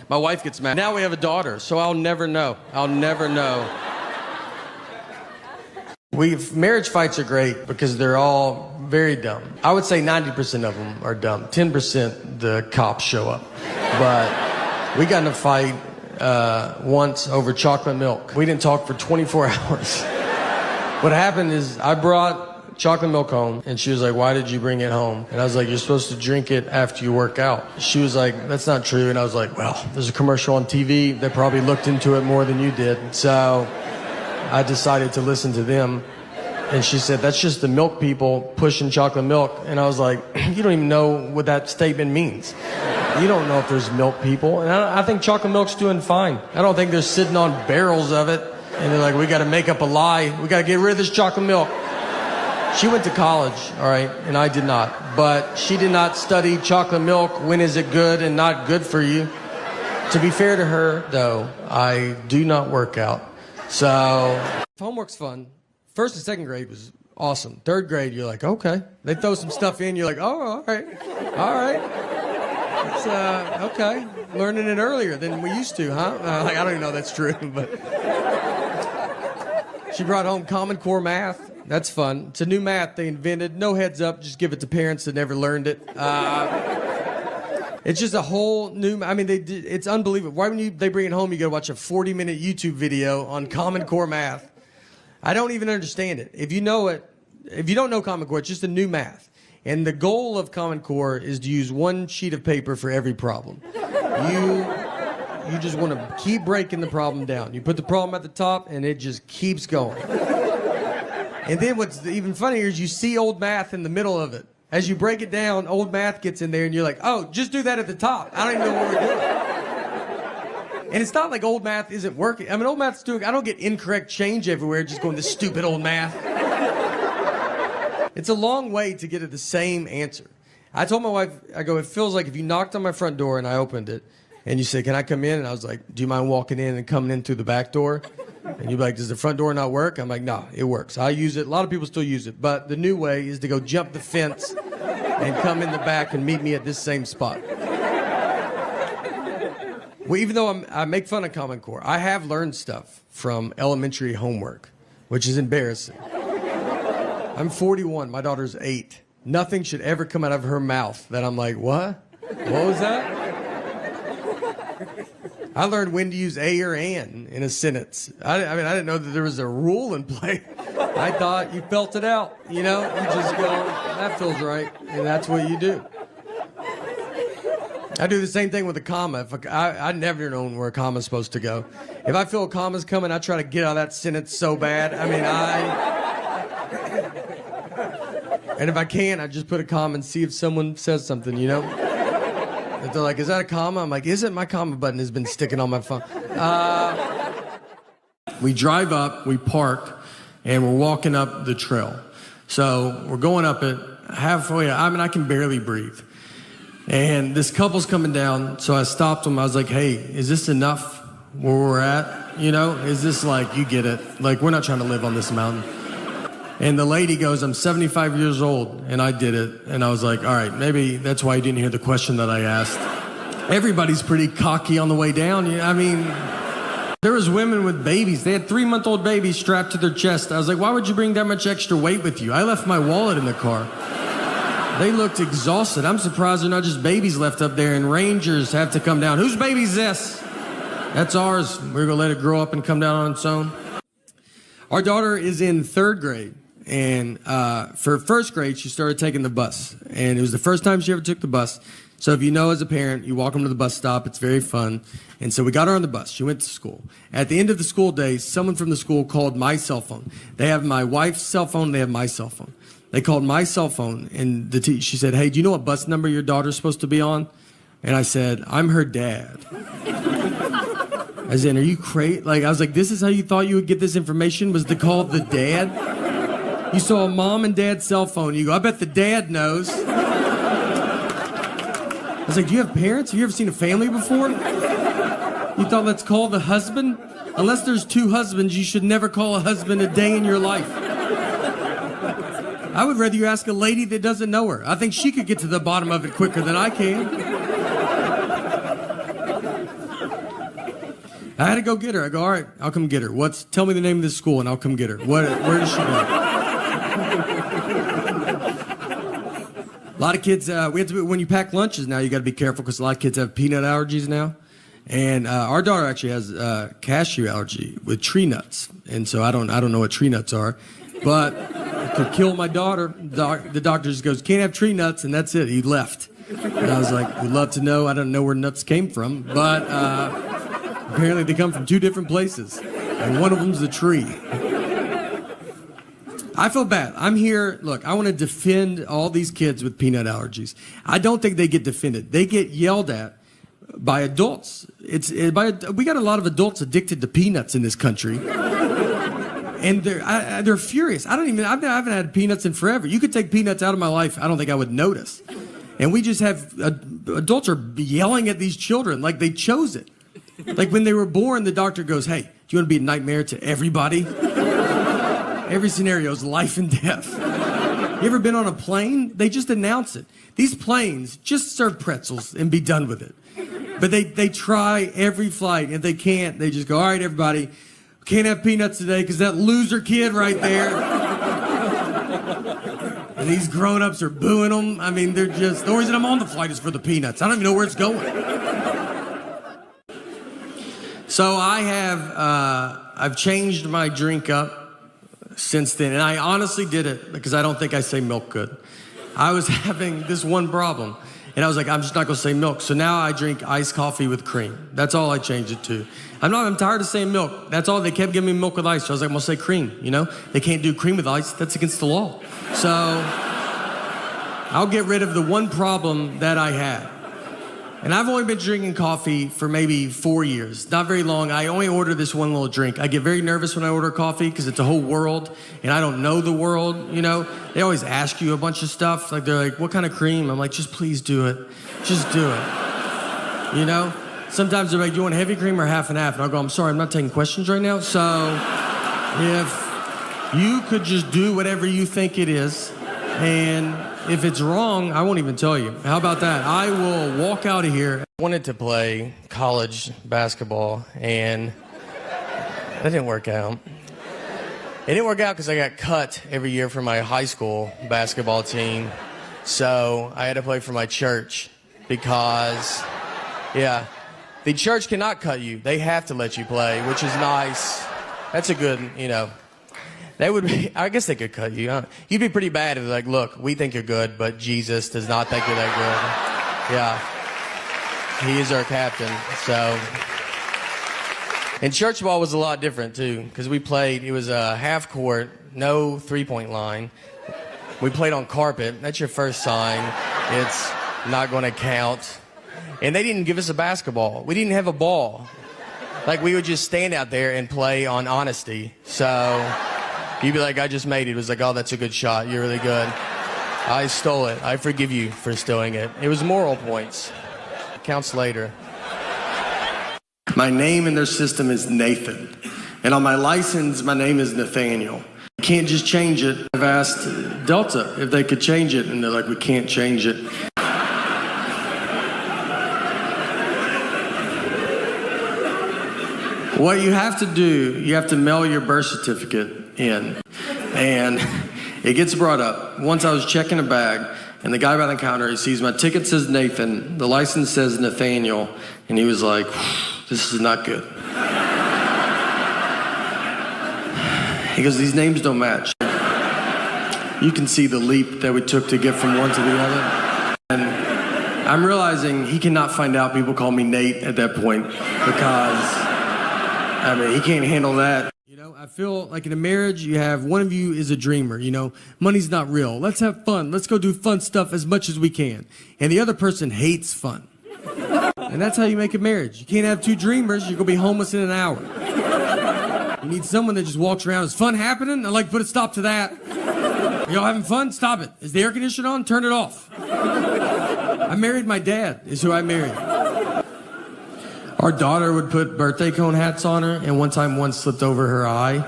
Speaker 1: My wife gets mad. Now we have a daughter, so I'll never know. Marriage fights are great because they're all very dumb. I would say 90% of them are dumb. 10% the cops show up. But we got in a fight once over chocolate milk. We didn't talk for 24 hours. What happened is I brought chocolate milk home, and she was like, why did you bring it home? And I was like, you're supposed to drink it after you work out. She was like, that's not true. And I was like, well, there's a commercial on TV that probably looked into it more than you did. So I decided to listen to them. And she said, that's just the milk people pushing chocolate milk. And I was like, you don't even know what that statement means. You don't know if there's milk people. And I think chocolate milk's doing fine. I don't think they're sitting on barrels of it. And they're like, we got to make up a lie. We got to get rid of this chocolate milk. She went to college, all right, and I did not. But she did not study chocolate milk. When is it good and not good for you? To be fair to her, though, I do not work out. So homework's fun. First and second grade was awesome. 3rd grade, you're like, okay. They throw some stuff in, you're like, oh, all right. It's, okay. Learning it earlier than we used to, huh? I don't even know if that's true, but... She brought home Common Core math. That's fun. It's a new math they invented. No heads up, just give it to parents that never learned it. It's just a whole new... it's unbelievable. Why when they bring it home, you got to watch a 40-minute YouTube video on Common Core math. I don't even understand it. If you know it, if you don't know Common Core, it's just a new math. And the goal of Common Core is to use one sheet of paper for every problem. You just want to keep breaking the problem down. You put the problem at the top, and it just keeps going. And then what's even funnier is you see old math in the middle of it. As you break it down, old math gets in there, and you're like, oh, just do that at the top. I don't even know what we're doing. And it's not like old math isn't working. I mean, old math's doing... I don't get incorrect change everywhere just going, this stupid old math. It's a long way to get at the same answer. I told my wife, I go, it feels like if you knocked on my front door and I opened it, and you said, can I come in? And I was like, do you mind walking in and coming in through the back door? And you'd be like, does the front door not work? I'm like, no, it works. I use it. A lot of people still use it. But the new way is to go jump the fence and come in the back and meet me at this same spot. Well, even though I make fun of Common Core, I have learned stuff from elementary homework, which is embarrassing. I'm 41. My daughter's 8. Nothing should ever come out of her mouth that I'm like, what? What was that? I learned when to use a or an in a sentence. I didn't know that there was a rule in play. I thought you felt it out, you know? You just go, that feels right, and that's what you do. I do the same thing with a comma. I never known where a comma's supposed to go. If I feel a comma's coming, I try to get out of that sentence so bad. And if I can, I just put a comma and see if someone says something, you know? If they're like, is that a comma? I'm like, isn't my comma button has been sticking on my phone. We drive up, we park, and we're walking up the trail. So we're going up it halfway. I can barely breathe. And this couple's coming down, so I stopped them. I was like, hey, is this enough where we're at? You know, is this like, you get it? Like, we're not trying to live on this mountain. And the lady goes, I'm 75 years old, and I did it. And I was like, all right, maybe that's why you didn't hear the question that I asked. Everybody's pretty cocky on the way down. I mean, there was women with babies. They had 3-month-old babies strapped to their chest. I was like, why would you bring that much extra weight with you? I left my wallet in the car. They looked exhausted. I'm surprised they're not just babies left up there, and rangers have to come down. Whose baby's this? That's ours. We're going to let it grow up and come down on its own. Our daughter is in 3rd grade. And for 1st grade, she started taking the bus. And it was the first time she ever took the bus. So if you know as a parent, you walk them to the bus stop. It's very fun. And so we got her on the bus. She went to school. At the end of the school day, someone from the school called my cell phone. They have my wife's cell phone. They have my cell phone. They called my cell phone. And she said, hey, do you know what bus number your daughter's supposed to be on? And I said, I'm her dad. I said, are you crazy? Like, I was like, this is how you thought you would get this information, was to call the dad? You saw a mom and dad's cell phone. You go, I bet the dad knows. I was like, do you have parents? Have you ever seen a family before? You thought, let's call the husband? Unless there's 2 husbands, you should never call a husband a day in your life. I would rather you ask a lady that doesn't know her. I think she could get to the bottom of it quicker than I can. I had to go get her. I go, all right, I'll come get her. Tell me the name of this school and I'll come get her. Where does she go? A lot of kids, when you pack lunches now, you got to be careful because a lot of kids have peanut allergies now. And our daughter actually has cashew allergy with tree nuts. And so I don't know what tree nuts are, but it could kill my daughter. The doctor just goes, can't have tree nuts, and that's it. He left. And I was like, we'd love to know. I don't know where nuts came from, but apparently they come from 2 different places. And one of them's a tree. I feel bad. I'm here. Look, I want to defend all these kids with peanut allergies. I don't think they get defended. They get yelled at by adults. We got a lot of adults addicted to peanuts in this country. And they're furious. I haven't had peanuts in forever. You could take peanuts out of my life. I don't think I would notice. And we just have, adults are yelling at these children like they chose it. Like when they were born, the doctor goes, hey, do you want to be a nightmare to everybody? Every scenario is life and death. You ever been on a plane? They just announce it. These planes just serve pretzels and be done with it. But they try every flight. If they can't, they just go, all right, everybody, can't have peanuts today because that loser kid right there. And these grown-ups are booing them. I mean, they're just, the reason I'm on the flight is for the peanuts. I don't even know where it's going. So I've changed my drink up since then. And I honestly did it because I don't think I say milk good. I was having this one problem. And I was like, I'm just not going to say milk. So now I drink iced coffee with cream. That's all I changed it to. I'm tired of saying milk. That's all. They kept giving me milk with ice. So I was like, I'm going to say cream, you know? They can't do cream with ice. That's against the law. So I'll get rid of the one problem that I had. And I've only been drinking coffee for maybe 4 years. Not very long. I only order this one little drink. I get very nervous when I order coffee because it's a whole world, and I don't know the world, you know? They always ask you a bunch of stuff. Like, they're like, what kind of cream? I'm like, just please do it. Just do it. You know? Sometimes they're like, do you want heavy cream or half and half? And I'll go, I'm sorry, I'm not taking questions right now. So if you could just do whatever you think it is, and if it's wrong, I won't even tell you. How about that? I will walk out of here. I wanted to play college basketball, and that didn't work out. It didn't work out because I got cut every year from my high school basketball team. So I had to play for my church because, yeah, the church cannot cut you. They have to let you play, which is nice. That's a good, you know. That would be, I guess they could cut you. You'd be pretty bad if they're like, look, we think you're good, but Jesus does not think you're that good. Yeah. He is our captain, so. And church ball was a lot different, too, because we played, it was a half court, no three-point line. We played on carpet. That's your first sign. It's not going to count. And they didn't give us a basketball. We didn't have a ball. Like, we would just stand out there and play on honesty. So you'd be like, I just made it. It was like, oh, that's a good shot. You're really good. I stole it. I forgive you for stealing it. It was moral points. Counts later. My name in their system is Nathan. And on my license, my name is Nathaniel. I can't just change it. I've asked Delta if they could change it, and they're like, we can't change it. What you have to do, you have to mail your birth certificate in. And it gets brought up. Once I was checking a bag, and the guy behind the counter, he sees my ticket says Nathan, the license says Nathaniel, and he was like, this is not good. He goes, these names don't match. You can see the leap that we took to get from one to the other. And I'm realizing he cannot find out people call me Nate at that point because, I mean, he can't handle that. You know, I feel like in a marriage, you have one of you is a dreamer, you know, money's not real. Let's have fun. Let's go do fun stuff as much as we can. And the other person hates fun. And that's how you make a marriage. You can't have two dreamers. You're going to be homeless in an hour. You need someone that just walks around. Is fun happening? I'd like to put a stop to that. Are y'all having fun? Stop it. Is the air conditioner on? Turn it off. I married my dad, is who I married. Our daughter would put birthday cone hats on her, and one slipped over her eye,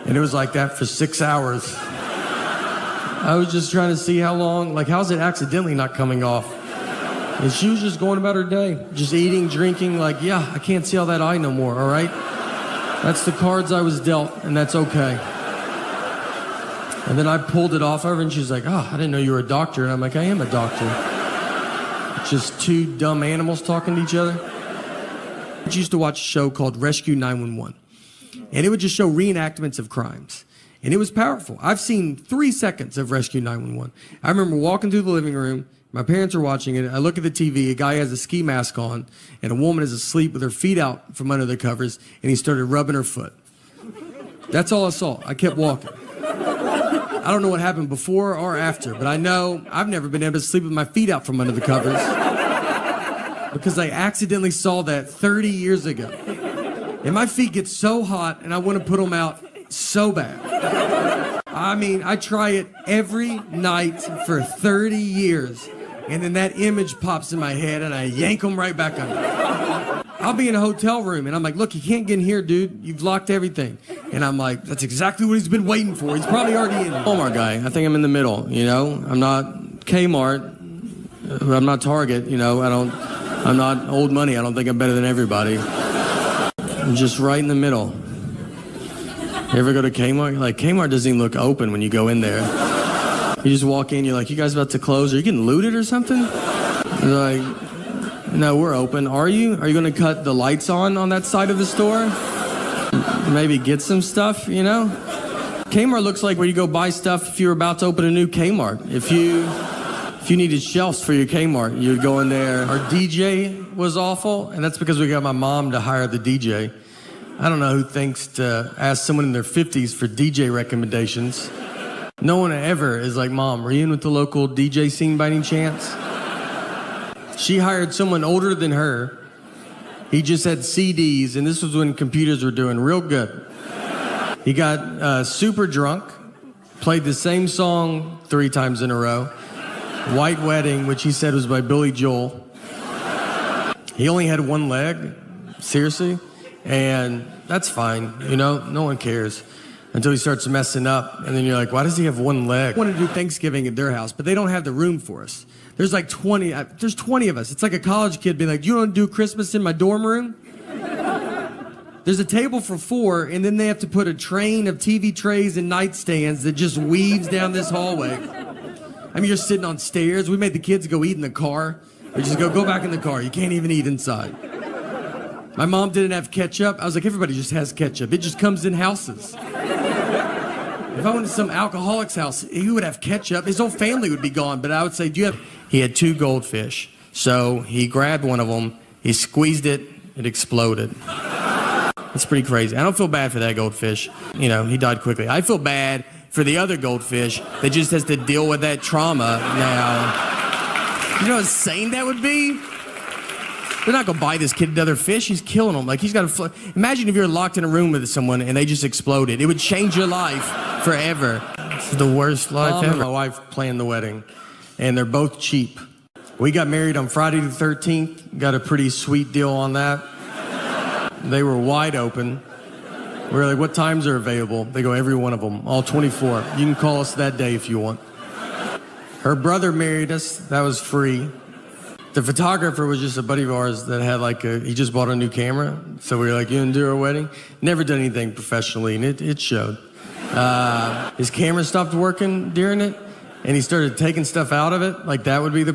Speaker 1: and it was like that for 6 hours. I was just trying to see how long, like, how's it accidentally not coming off? And she was just going about her day, just eating, drinking, like, yeah, I can't see all that eye no more, all right? That's the cards I was dealt, and that's okay. And then I pulled it off of her, and she was like, oh, I didn't know you were a doctor. And I'm like, I am a doctor. Just two dumb animals talking to each other. I used to watch a show called Rescue 911, and it would just show reenactments of crimes. And it was powerful. I've seen 3 seconds of Rescue 911. I remember walking through the living room. My parents are watching it. I look at the TV. A guy has a ski mask on, and a woman is asleep with her feet out from under the covers, and he started rubbing her foot. That's all I saw. I kept walking. I don't know what happened before or after, but I know I've never been able to sleep with my feet out from under the covers because I accidentally saw that 30 years ago. And my feet get so hot, and I want to put them out so bad. I mean, I try it every night for 30 years. And then that image pops in my head, and I yank them right back under. I'll be in a hotel room, and I'm like, look, you can't get in here, dude. You've locked everything. And I'm like, that's exactly what he's been waiting for. He's probably already in. Walmart guy. I think I'm in the middle, you know? I'm not Kmart. I'm not Target, you know? I'm not old money. I don't think I'm better than everybody. I'm just right in the middle. You ever go to Kmart? Like, Kmart doesn't even look open when you go in there. You just walk in, you're like, you guys about to close? Are you getting looted or something? They're like, no, we're open. Are you? Are you going to cut the lights on that side of the store? Maybe get some stuff, you know? Kmart looks like where you go buy stuff if you're about to open a new Kmart. If you needed shelves for your Kmart, you'd go in there. Our DJ was awful, and that's because we got my mom to hire the DJ. I don't know who thinks to ask someone in their 50s for DJ recommendations. No one ever is like, Mom, were you in with the local DJ scene by any chance? She hired someone older than her. He just had CDs, and this was when computers were doing real good. He got super drunk, played the same song 3 times in a row. White Wedding, which he said was by Billy Joel. He only had one leg, seriously, and that's fine, you know, no one cares. Until he starts messing up, and then you're like, why does he have one leg? I want to do Thanksgiving at their house, but they don't have the room for us. There's like 20 of us. It's like a college kid being like, you don't do Christmas in my dorm room? There's a table for 4, and then they have to put a train of TV trays and nightstands that just weaves down this hallway. I mean, you're sitting on stairs. We made the kids go eat in the car. We just go back in the car. You can't even eat inside. My mom didn't have ketchup. I was like, everybody just has ketchup. It just comes in houses. If I went to some alcoholic's house, he would have ketchup. His whole family would be gone. But I would say, do you have... He had 2 goldfish. So he grabbed one of them. He squeezed it. It exploded. That's pretty crazy. I don't feel bad for that goldfish. You know, he died quickly. I feel bad for the other goldfish that just has to deal with that trauma now. You know how insane that would be? They're not going to buy this kid another fish. He's killing them. Like, he's got to... Imagine if you're locked in a room with someone and they just exploded. It would change your life forever. It's the worst life ever. My wife planned the wedding, and they're both cheap. We got married on Friday the 13th. Got a pretty sweet deal on that. They were wide open. We were like, what times are available? They go, every one of them, all 24. You can call us that day if you want. Her brother married us. That was free. The photographer was just a buddy of ours that had he just bought a new camera. So we were like, you gonna do our wedding? Never done anything professionally, and it showed. His camera stopped working during it, and he started taking stuff out of it. Like, that would be the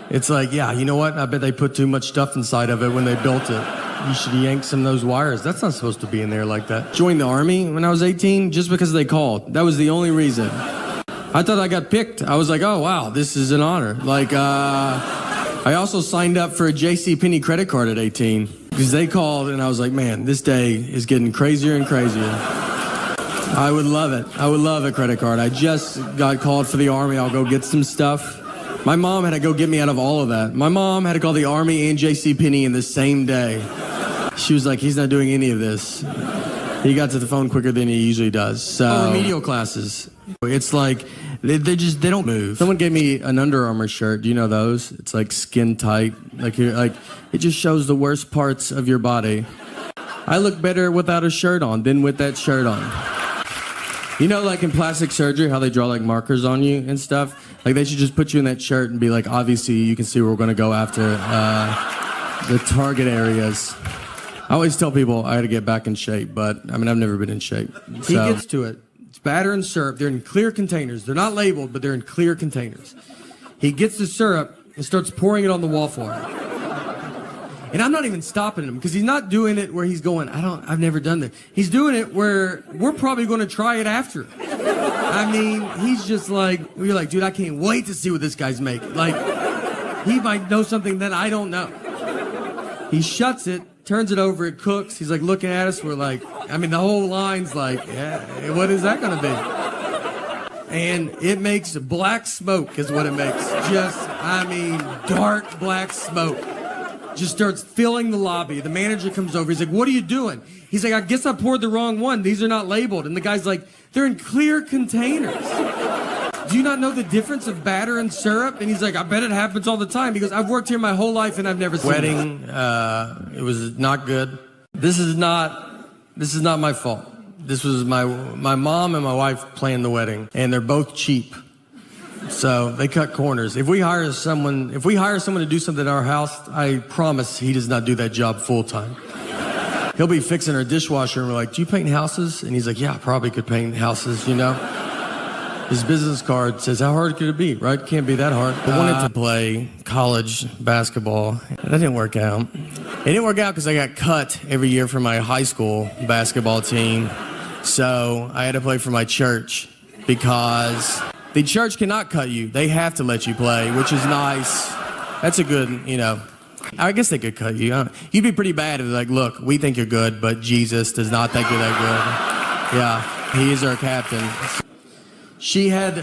Speaker 1: it's like, yeah, you know what? I bet they put too much stuff inside of it when they built it. You should yank some of those wires. That's not supposed to be in there like that. Joined the Army when I was 18 just because they called. That was the only reason. I thought I got picked. I was like, oh, wow, this is an honor. I also signed up for a JCPenney credit card at 18 because they called, and I was like, man, this day is getting crazier and crazier. I would love it. I would love a credit card. I just got called for the Army. I'll go get some stuff. My mom had to go get me out of all of that. My mom had to call the Army and JCPenney in the same day. She was like, he's not doing any of this. He got to the phone quicker than he usually does. So remedial classes. It's like, they don't move. Someone gave me an Under Armour shirt. Do you know those? It's like skin tight. It just shows the worst parts of your body. I look better without a shirt on than with that shirt on. You know, like in plastic surgery, how they draw like markers on you and stuff? Like, they should just put you in that shirt and be like, obviously you can see where we're going to go after the target areas. I always tell people I got to get back in shape, but I mean, I've never been in shape. So. He gets to it. It's batter and syrup. They're in clear containers. They're not labeled, but they're in clear containers. He gets the syrup and starts pouring it on the wall for him. And I'm not even stopping him because he's not doing it where he's going, I've never done that. He's doing it where we're probably going to try it after. I mean, he's just like, we're like, dude, I can't wait to see what this guy's making. Like, he might know something that I don't know. He shuts it, turns it over, it cooks. He's like looking at us. We're like, I mean, the whole line's like, yeah, what is that going to be? And it makes black smoke is what it makes. Dark black smoke. Just starts filling the lobby. The manager comes over. He's like, what are you doing? He's like, I guess I poured the wrong one. These are not labeled. And the guy's like, they're in clear containers. do you not know the difference of batter and syrup? And he's like, I bet it happens all the time. He goes, I've worked here my whole life and I've never seen wedding. It was not good. This is not my fault. This was my mom and my wife planned the wedding, and they're both cheap. So they cut corners. If we hire someone to do something at our house, I promise he does not do that job full time. He'll be fixing our dishwasher and we're like, do you paint houses? And he's like, yeah, I probably could paint houses, you know? His business card says, how hard could it be, right? Can't be that hard. I wanted to play college basketball. That didn't work out. It didn't work out because I got cut every year from my high school basketball team. So I had to play for my church because the church cannot cut you. They have to let you play, which is nice. That's a good, you know, I guess they could cut you. You'd be pretty bad if they're like, look, we think you're good, but Jesus does not think you're that good. Yeah, he is our captain. She had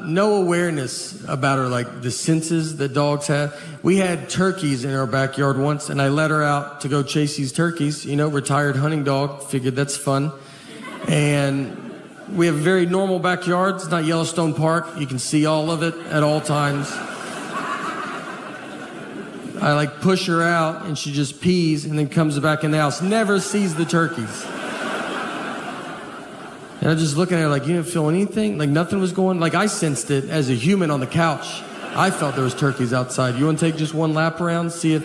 Speaker 1: no awareness about her, like the senses that dogs have. We had turkeys in our backyard once, and I let her out to go chase these turkeys. You know, retired hunting dog, figured that's fun. And we have a very normal backyard. It's not Yellowstone Park. You can see all of it at all times. I like push her out, and she just pees and then comes back in the house. Never sees the turkeys. And I'm just looking at her like, you didn't feel anything? Like nothing was going? Like I sensed it as a human on the couch. I felt there was turkeys outside. You want to take just one lap around, see it?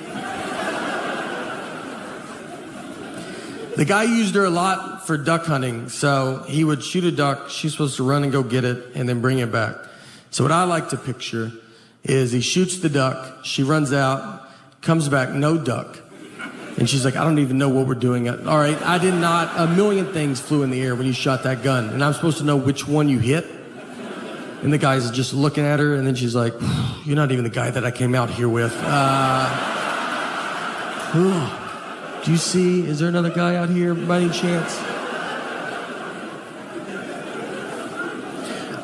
Speaker 1: The guy used her a lot for duck hunting. So he would shoot a duck. She's supposed to run and go get it and then bring it back. So what I like to picture is he shoots the duck. She runs out, comes back, no duck. And she's like, I don't even know what we're doing. All right, I did not. A million things flew in the air when you shot that gun. And I'm supposed to know which one you hit. And the guy's just looking at her. And then she's like, you're not even the guy that I came out here with. Do you see? Is there another guy out here by any chance?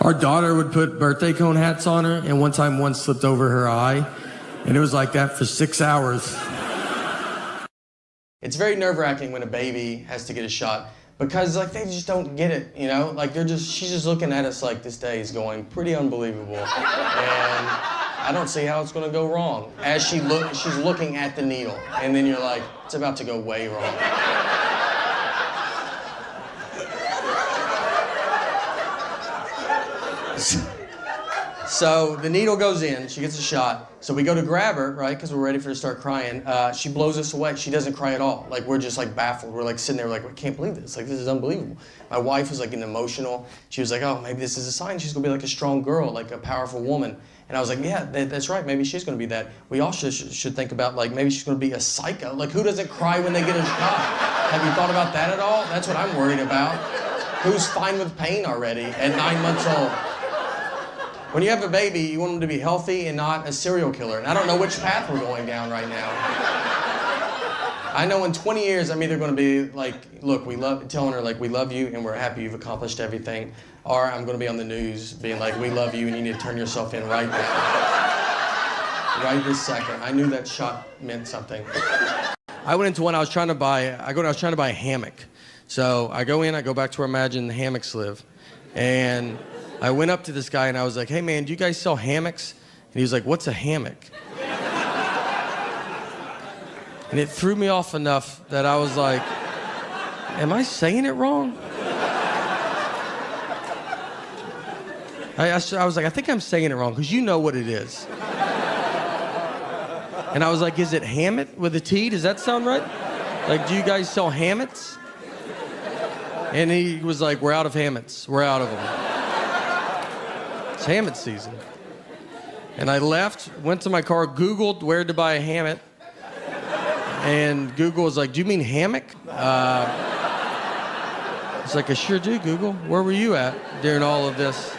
Speaker 1: Our daughter would put birthday cone hats on her. And one time one slipped over her eye. And it was like that for 6 hours. It's very nerve-wracking when a baby has to get a shot because like they just don't get it, you know? Like she's just looking at us like this day is going pretty unbelievable. And I don't see how it's gonna go wrong. As she's looking at the needle and then you're like, it's about to go way wrong. So the needle goes in, she gets a shot. So we go to grab her, right, because we're ready for her to start crying. She blows us away. She doesn't cry at all. Like, we're just, like, baffled. We're, like, sitting there, like, we can't believe this. Like, this is unbelievable. My wife was, like, getting emotional. She was like, oh, maybe this is a sign she's going to be, like, a strong girl, like, a powerful woman. And I was like, yeah, that's right. Maybe she's going to be that. We all should think about, like, maybe she's going to be a psycho. Like, who doesn't cry when they get a shot? Have you thought about that at all? That's what I'm worried about. Who's fine with pain already at 9 months old? When you have a baby, you want them to be healthy and not a serial killer. And I don't know which path we're going down right now. I know in 20 years, I'm either going to be like, look, telling her like, we love you and we're happy you've accomplished everything. Or I'm going to be on the news being like, we love you and you need to turn yourself in right now. Right this second. I knew that shot meant something. I went into one, I was trying to buy a hammock. So I go in, I go back to where I imagine the hammocks live. And I went up to this guy and I was like, hey man, do you guys sell hammocks? And he was like, what's a hammock? And it threw me off enough that I was like, am I saying it wrong? I was like, I think I'm saying it wrong because you know what it is. And I was like, is it hammock with a T? Does that sound right? Like, do you guys sell hammocks? And he was like, we're out of hammocks. We're out of them. It's hammock season. And I left, went to my car, Googled where to buy a hammock. And Google was like, do you mean hammock? It's like, I sure do, Google. Where were you at during all of this?